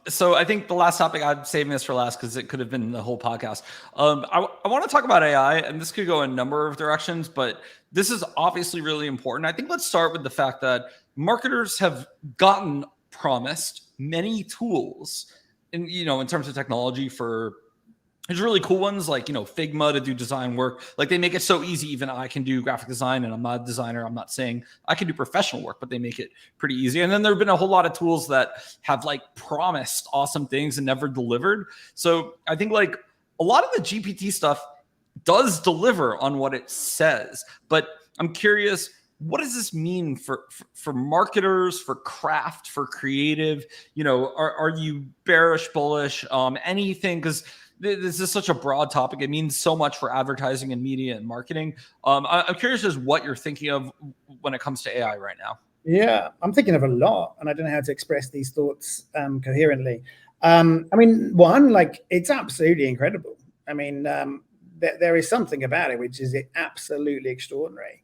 So I think the last topic, I'm saving this for last because it could have been the whole podcast. I want to talk about AI, and this could go in a number of directions, but this is obviously really important. I think let's start with the fact that marketers have gotten promised many tools in terms of technology for. There's really cool ones like, Figma to do design work. Like they make it so easy. Even I can do graphic design, and I'm not a designer. I'm not saying I can do professional work, but they make it pretty easy. And then there have been a whole lot of tools that have like promised awesome things and never delivered. So I think like a lot of the GPT stuff does deliver on what it says, but I'm curious, what does this mean for marketers, for craft, for creative? Are you bearish, bullish, anything? Because this is such a broad topic. It means so much for advertising and media and marketing. I'm curious as what you're thinking of when it comes to AI right now. Yeah, I'm thinking of a lot, and I don't know how to express these thoughts coherently. One, like, it's absolutely incredible. There is something about it which is absolutely extraordinary.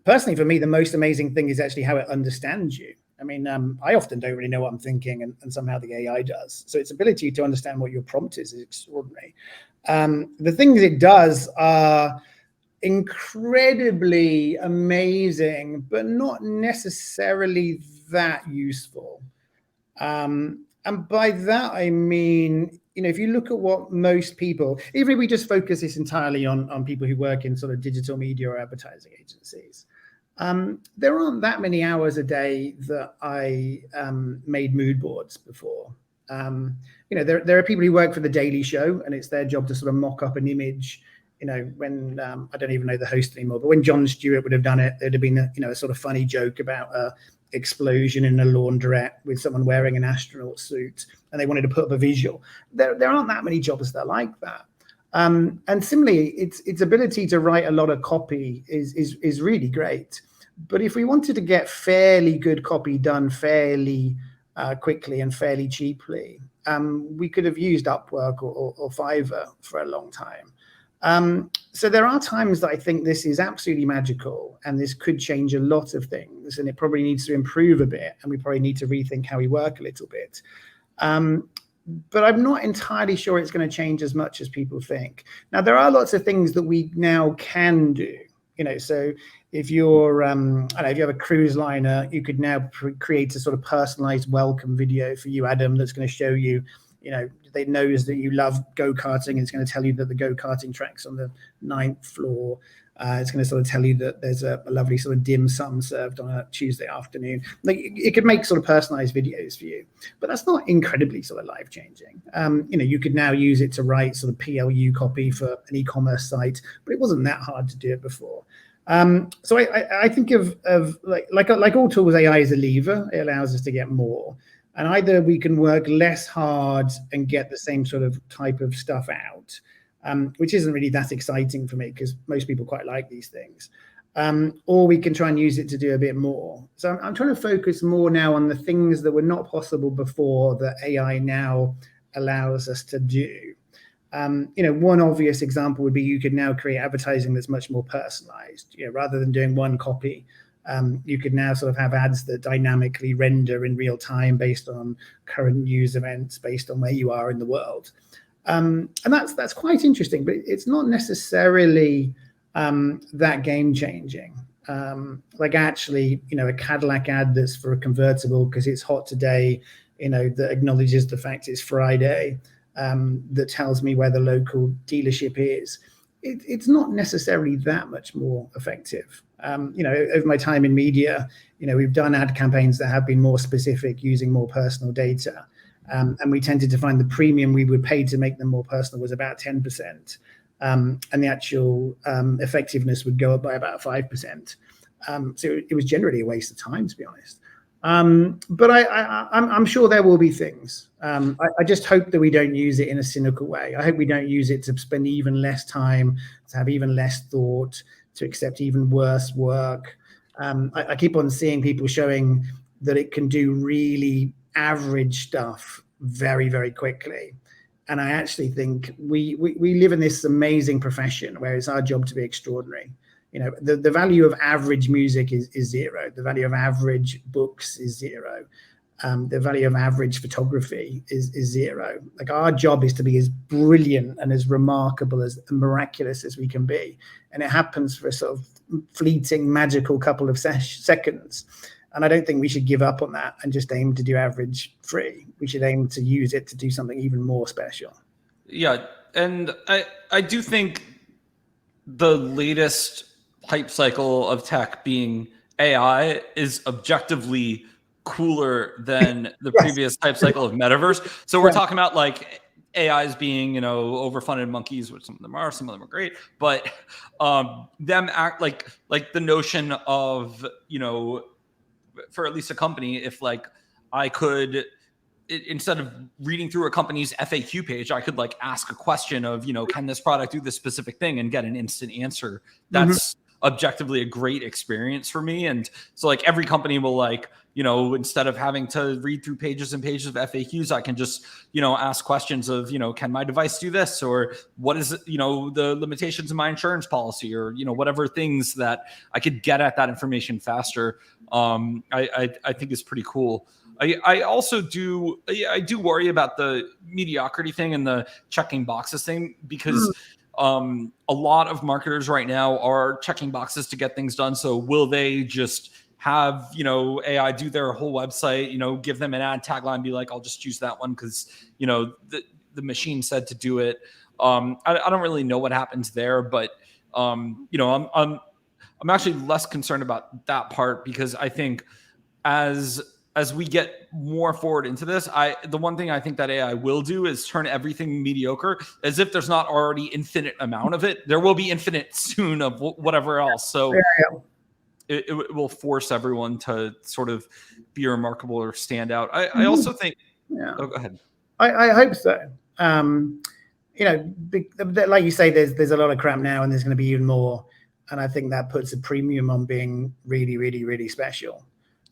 Personally, for me, the most amazing thing is actually how it understands you. I often don't really know what I'm thinking, and somehow the AI does. So its ability to understand what your prompt is extraordinary. The things it does are incredibly amazing, but not necessarily that useful. And by that, I mean, if you look at what most people, even if we just focus this entirely on people who work in sort of digital media or advertising agencies, there aren't that many hours a day that I made mood boards before. There are people who work for The Daily Show, and it's their job to sort of mock up an image. When I don't even know the host anymore, but when Jon Stewart would have done it, there'd have been a sort of funny joke about a explosion in a laundrette with someone wearing an astronaut suit, and they wanted to put up a visual. There aren't that many jobs that are like that. And similarly, its ability to write a lot of copy is really great. But if we wanted to get fairly good copy done fairly quickly and fairly cheaply, we could have used Upwork or Fiverr for a long time. So there are times that I think this is absolutely magical, and this could change a lot of things, and it probably needs to improve a bit, and we probably need to rethink how we work a little bit. But I'm not entirely sure it's going to change as much as people think. Now, there are lots of things that we now can do. So if you're, if you have a cruise liner, you could now create a sort of personalized welcome video for you, Adam, that's going to show you, they knows that you love go-karting. It's going to tell you that the go-karting track's on the 9th floor. It's going to sort of tell you that there's a lovely sort of dim sum served on a Tuesday afternoon. Like, it could make sort of personalized videos for you, but that's not incredibly sort of life-changing. You could now use it to write sort of PLU copy for an e-commerce site, but it wasn't that hard to do it before. So I think of like all tools, AI is a lever. It allows us to get more. And either we can work less hard and get the same sort of type of stuff out, which isn't really that exciting for me because most people quite like these things, or we can try and use it to do a bit more. So I'm trying to focus more now on the things that were not possible before that AI now allows us to do. One obvious example would be you could now create advertising that's much more personalized. Rather than doing one copy, you could now sort of have ads that dynamically render in real time based on current news events, based on where you are in the world. And that's quite interesting, but it's not necessarily that game changing. Like actually, a Cadillac ad that's for a convertible because it's hot today, that acknowledges the fact it's Friday, that tells me where the local dealership is. It's not necessarily that much more effective. Over my time in media, we've done ad campaigns that have been more specific using more personal data. And we tended to find the premium we would pay to make them more personal was about 10%. And the actual effectiveness would go up by about 5%. So it was generally a waste of time, to be honest. But I'm sure there will be things. I just hope that we don't use it in a cynical way. I hope we don't use it to spend even less time, to have even less thought, to accept even worse work. I keep on seeing people showing that it can do really average stuff very, very quickly. And I actually think we live in this amazing profession where it's our job to be extraordinary. The value of average music is zero. The value of average books is zero. The value of average photography is zero. Like, our job is to be as brilliant and as remarkable, as miraculous as we can be. And it happens for a sort of fleeting, magical couple of seconds. And I don't think we should give up on that and just aim to do average free. We should aim to use it to do something even more special. Yeah. And I do think the latest hype cycle of tech being AI is objectively cooler than the previous hype cycle of metaverse. So we're talking about like AIs being, overfunded monkeys, which some of them are great, but them act like the notion of, for at least a company, if like I could, instead of reading through a company's FAQ page, I could like ask a question of, can this product do this specific thing and get an instant answer. That's objectively a great experience for me. And so like every company will like, instead of having to read through pages and pages of FAQs, I can just, ask questions of, can my device do this? Or what is, the limitations of my insurance policy, or, whatever things that I could get at that information faster. I think is pretty cool. I also do worry about the mediocrity thing and the checking boxes thing, because a lot of marketers right now are checking boxes to get things done. So will they just have, AI do their whole website, give them an ad tagline, be like, I'll just use that one because, the machine said to do it. I don't really know what happens there, but, I'm actually less concerned about that part, because I think as we get more forward into this, the one thing I think that AI will do is turn everything mediocre, as if there's not already infinite amount of it. There will be infinite soon of whatever else. So it will force everyone to sort of be remarkable or stand out. I also think, oh, go ahead. I hope so. Like you say, there's a lot of crap now, and there's going to be even more. And I think that puts a premium on being really, really, really special.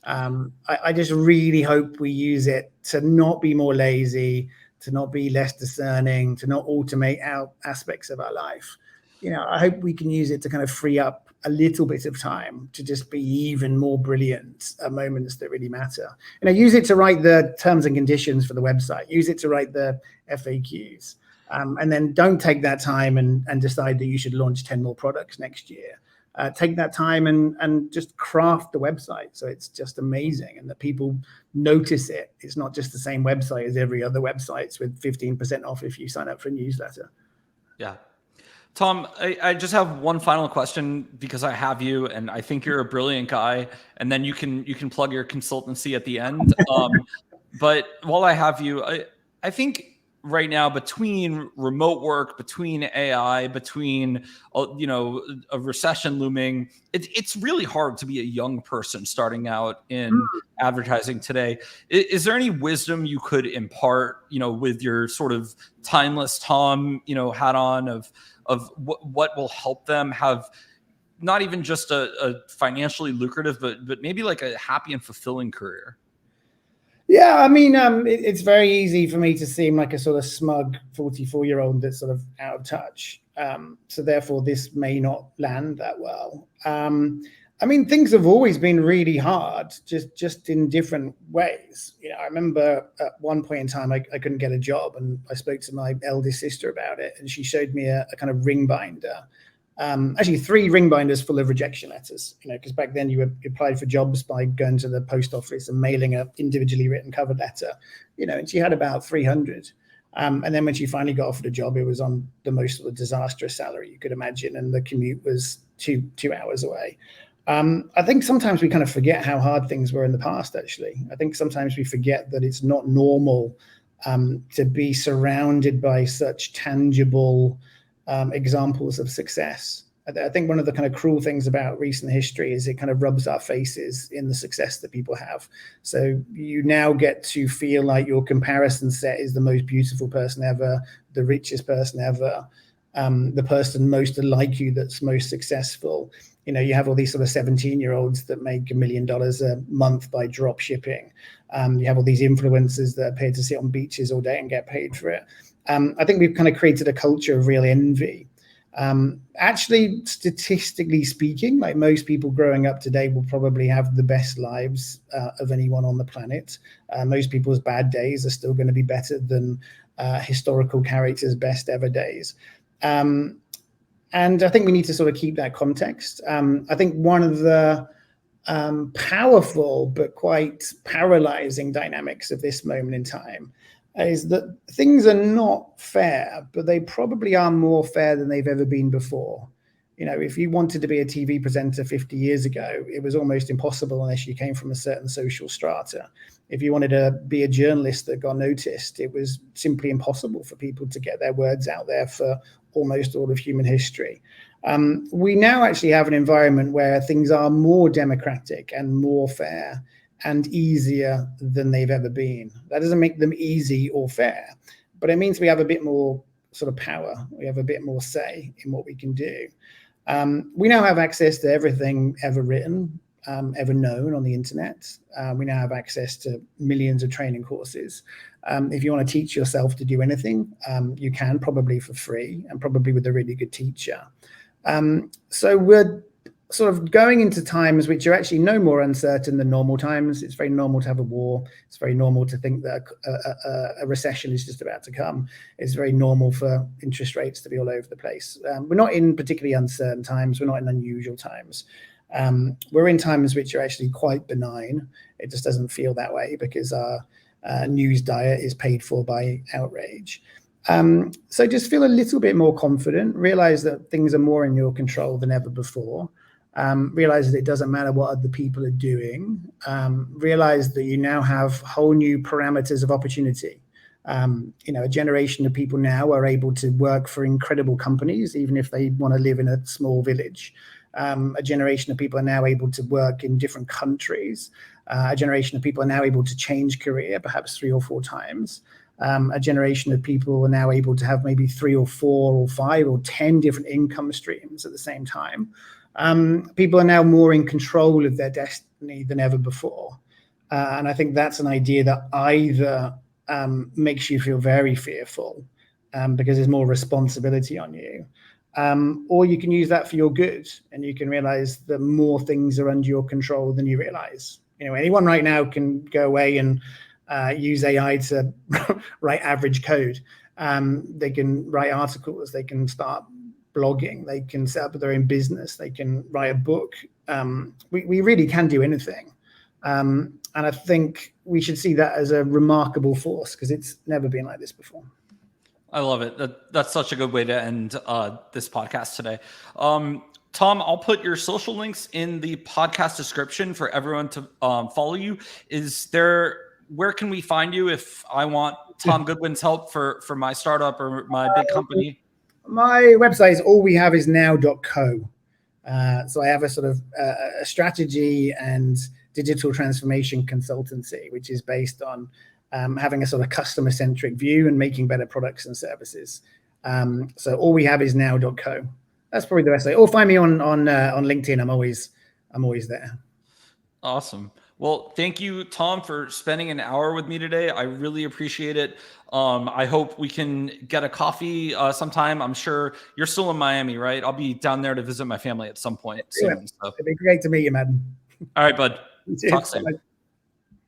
I just really hope we use it to not be more lazy, to not be less discerning, to not automate out aspects of our life. I hope we can use it to kind of free up a little bit of time to just be even more brilliant at moments that really matter. Use it to write the terms and conditions for the website. Use it to write the FAQs. And then don't take that time and decide that you should launch 10 more products next year. Take that time and just craft the website so it's just amazing and that people notice it. It's not just the same website as every other website with 15% off if you sign up for a newsletter. Yeah. Tom, I just have one final question, because I have you and I think you're a brilliant guy, and then you can plug your consultancy at the end. But while I have you, I think right now, between remote work, between AI, between a recession looming, it's really hard to be a young person starting out in advertising today. Is there any wisdom you could impart, with your sort of timeless Tom, hat on of what will help them have not even just a financially lucrative, but maybe like a happy and fulfilling career? Yeah, I mean, it's very easy for me to seem like a sort of smug 44-year-old that's sort of out of touch. So therefore, this may not land that well. I mean, things have always been really hard, just in different ways. I remember at one point in time, I couldn't get a job, and I spoke to my eldest sister about it, and she showed me a kind of ring binder. Actually 3 ring binders full of rejection letters, because back then you applied for jobs by going to the post office and mailing a individually written cover letter, and she had about 300. And then when she finally got offered a job, it was on the most sort of disastrous salary you could imagine, and the commute was two hours away. I think sometimes we kind of forget how hard things were in the past, actually. I think sometimes we forget that it's not normal to be surrounded by such tangible examples of success. I think one of the kind of cruel things about recent history is it kind of rubs our faces in the success that people have. So you now get to feel like your comparison set is the most beautiful person ever, the richest person ever, the person most like you that's most successful. You have all these sort of 17-year-olds that make $1 million a month by drop shipping. You have all these influencers that appear to sit on beaches all day and get paid for it. I think we've kind of created a culture of real envy. Actually, statistically speaking, like most people growing up today will probably have the best lives of anyone on the planet. Most people's bad days are still going to be better than historical characters' best ever days. And I think we need to sort of keep that context. I think one of the powerful but quite paralyzing dynamics of this moment in time is that things are not fair, but they probably are more fair than they've ever been before. You know, if you wanted to be a TV presenter 50 years ago, it was almost impossible unless you came from a certain social strata. If you wanted to be a journalist that got noticed, it was simply impossible for people to get their words out there for almost all of human history. We now actually have an environment where things are more democratic and more fair and easier than they've ever been. That doesn't make them easy or fair, but it means we have a bit more sort of power. We have a bit more say in what we can do. We now have access to everything ever written, ever known on the internet. We now have access to millions of training courses. If you want to teach yourself to do anything, you can, probably for free and probably with a really good teacher. So we're sort of going into times which are actually no more uncertain than normal times. It's very normal to have a war. It's very normal to think that a recession is just about to come. It's very normal for interest rates to be all over the place. We're not in particularly uncertain times. We're not in unusual times. We're in times which are actually quite benign. It just doesn't feel that way because our news diet is paid for by outrage. So just feel a little bit more confident, realize that things are more in your control than ever before. Realize that it doesn't matter what other people are doing. Realize that you now have whole new parameters of opportunity. You know, a generation of people now are able to work for incredible companies, even if they want to live in a small village. A generation of people are now able to work in different countries. A generation of people are now able to change career, perhaps 3 or 4 times. A generation of people are now able to have maybe 3 or 4 or 5 or 10 different income streams at the same time. People are now more in control of their destiny than ever before. And I think that's an idea that either makes you feel very fearful because there's more responsibility on you, or you can use that for your good and you can realize that more things are under your control than you realize. You know, anyone right now can go away and use AI to write average code. They can write articles. They can start blogging. They can set up their own business. They can write a book. We really can do anything. And I think we should see that as a remarkable force because it's never been like this before. I love it. That's such a good way to end this podcast today. Tom, I'll put your social links in the podcast description for everyone to follow you. Where can we find you if I want Tom Goodwin's help for my startup or my big company? My website is allwehaveisnow.co. So I have a sort of a strategy and digital transformation consultancy, which is based on having a sort of customer-centric view and making better products and services. So allwehaveisnow.co. That's probably the best way. Or find me on LinkedIn. I'm always there. Awesome. Well, thank you, Tom, for spending an hour with me today. I really appreciate it. I hope we can get a coffee sometime. I'm sure you're still in Miami, right? I'll be down there to visit my family at some point soon. So. It'd be great to meet you, man. All right, bud. Talk soon. Bye.